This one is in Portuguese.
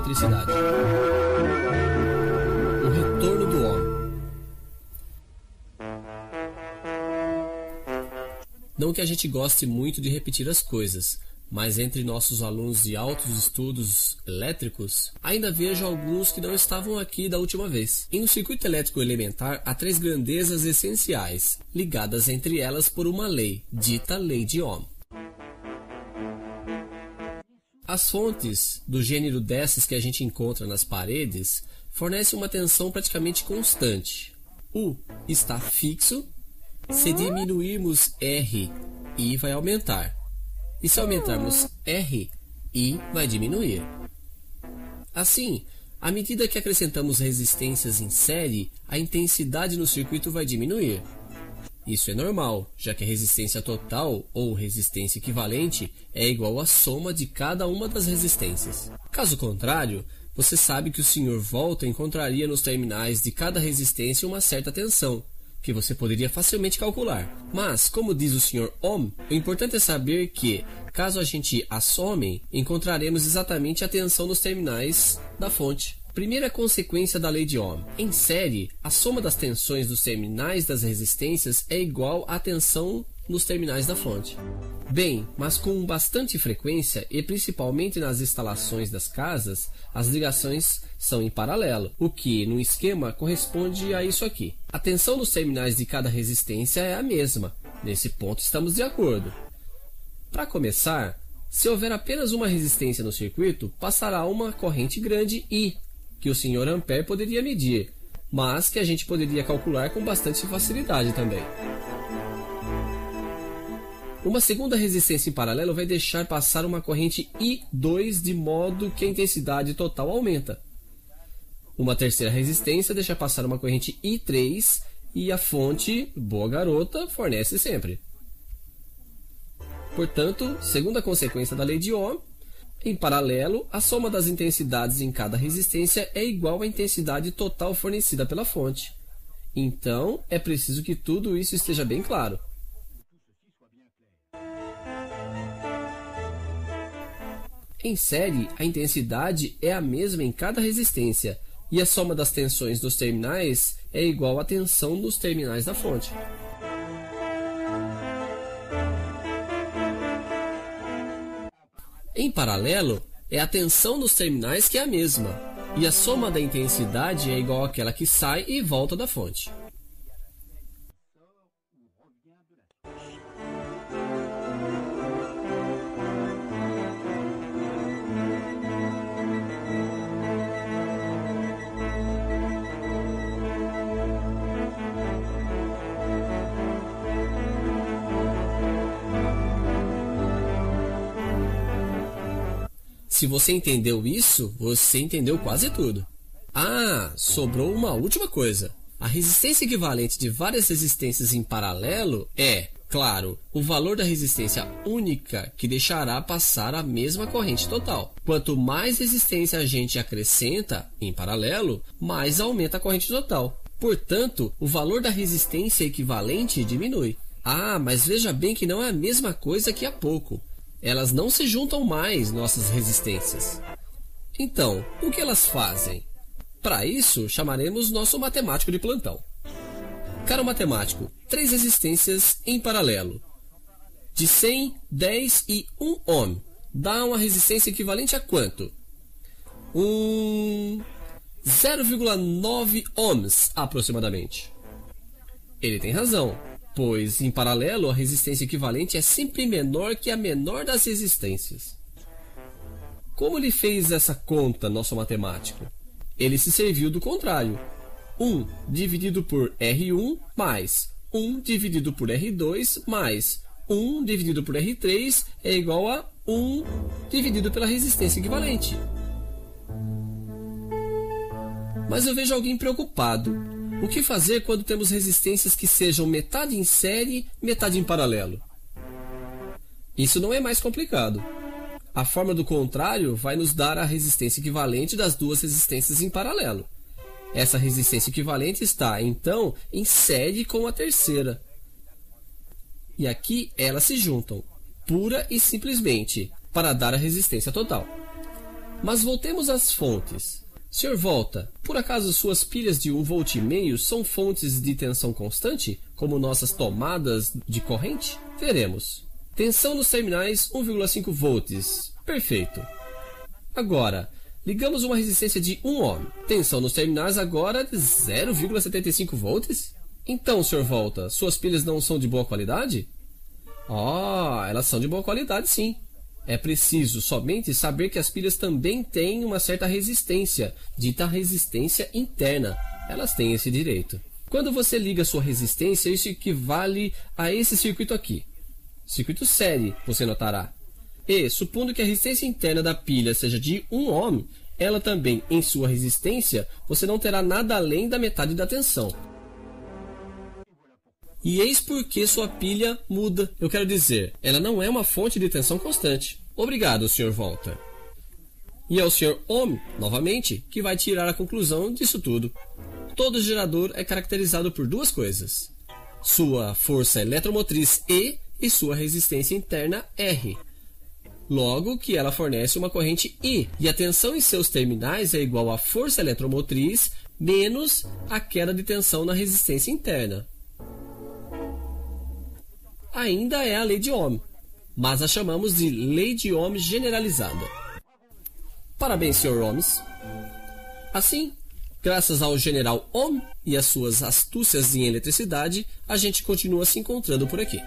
eletricidade. O retorno do Ohm. Não que a gente goste muito de repetir as coisas, mas entre nossos alunos de altos estudos elétricos, ainda vejo alguns que não estavam aqui da última vez. Em um circuito elétrico elementar, há 3 grandezas essenciais, ligadas entre elas por uma lei, dita lei de Ohm. As fontes do gênero dessas que a gente encontra nas paredes fornecem uma tensão praticamente constante. U está fixo. Se diminuirmos R, I vai aumentar. E se aumentarmos R, I vai diminuir. Assim, à medida que acrescentamos resistências em série, a intensidade no circuito vai diminuir. Isso é normal, já que a resistência total, ou resistência equivalente, é igual à soma de cada uma das resistências. Caso contrário, você sabe que o Sr. Volta encontraria nos terminais de cada resistência uma certa tensão, que você poderia facilmente calcular. Mas, como diz o Sr. Ohm, o importante é saber que, caso a gente a some, encontraremos exatamente a tensão nos terminais da fonte. Primeira consequência da lei de Ohm. Em série, a soma das tensões dos terminais das resistências é igual à tensão nos terminais da fonte. Bem, mas com bastante frequência, e principalmente nas instalações das casas, as ligações são em paralelo, o que, no esquema, corresponde a isso aqui. A tensão nos terminais de cada resistência é a mesma. Nesse ponto estamos de acordo. Para começar, se houver apenas uma resistência no circuito, passará uma corrente grande I, que o Sr. Ampere poderia medir, mas que a gente poderia calcular com bastante facilidade também. Uma segunda resistência em paralelo vai deixar passar uma corrente I2 de modo que a intensidade total aumenta. Uma terceira resistência deixa passar uma corrente I3 e a fonte, boa garota, fornece sempre. Portanto, segunda consequência da lei de Ohm, em paralelo, a soma das intensidades em cada resistência é igual à intensidade total fornecida pela fonte. Então, é preciso que tudo isso esteja bem claro. Em série, a intensidade é a mesma em cada resistência, e a soma das tensões dos terminais é igual à tensão nos terminais da fonte. Em paralelo, é a tensão nos terminais que é a mesma, e a soma da intensidade é igual àquela que sai e volta da fonte. Se você entendeu isso, você entendeu quase tudo. Ah, sobrou uma última coisa. A resistência equivalente de várias resistências em paralelo é, claro, o valor da resistência única que deixará passar a mesma corrente total. Quanto mais resistência a gente acrescenta em paralelo, mais aumenta a corrente total. Portanto, o valor da resistência equivalente diminui. Ah, mas veja bem que não é a mesma coisa que há pouco. Elas não se juntam mais, nossas resistências. Então, o que elas fazem? Para isso, chamaremos nosso matemático de plantão. Caro matemático, 3 resistências em paralelo, de 100, 10 e 1 ohm, dá uma resistência equivalente a quanto? 0,9 ohms, aproximadamente. Ele tem razão, pois, em paralelo, a resistência equivalente é sempre menor que a menor das resistências. Como ele fez essa conta, nosso matemático? Ele se serviu do contrário. 1 dividido por R1 mais 1 dividido por R2 mais 1 dividido por R3 é igual a 1 dividido pela resistência equivalente. Mas eu vejo alguém preocupado. O que fazer quando temos resistências que sejam metade em série, metade em paralelo? Isso não é mais complicado. A forma do contrário vai nos dar a resistência equivalente das duas resistências em paralelo. Essa resistência equivalente está, então, em série com a terceira. E aqui elas se juntam, pura e simplesmente, para dar a resistência total. Mas voltemos às fontes. Sr. Volta, por acaso suas pilhas de 1,5 V são fontes de tensão constante, como nossas tomadas de corrente? Veremos. Tensão nos terminais 1,5 volts. Perfeito. Agora, ligamos uma resistência de 1 ohm. Tensão nos terminais agora de 0,75 volts? Então, Sr. Volta, suas pilhas não são de boa qualidade? Elas são de boa qualidade sim. É preciso somente saber que as pilhas também têm uma certa resistência, dita resistência interna. Elas têm esse direito. Quando você liga sua resistência, isso equivale a esse circuito aqui. Circuito série, você notará. E, supondo que a resistência interna da pilha seja de 1 ohm, ela também, em sua resistência, você não terá nada além da metade da tensão. E eis porque sua pilha muda. Eu quero dizer, ela não é uma fonte de tensão constante. Obrigado, Sr. Volta. E é o Sr. Ohm, novamente, que vai tirar a conclusão disso tudo. Todo gerador é caracterizado por duas coisas: sua força eletromotriz E e sua resistência interna R. Logo que ela fornece uma corrente I, e a tensão em seus terminais é igual à força eletromotriz menos a queda de tensão na resistência interna. Ainda é a lei de Ohm, mas a chamamos de lei de Ohm generalizada. Parabéns, Sr. Ohms. Assim, graças ao General Ohm e às suas astúcias em eletricidade, a gente continua se encontrando por aqui.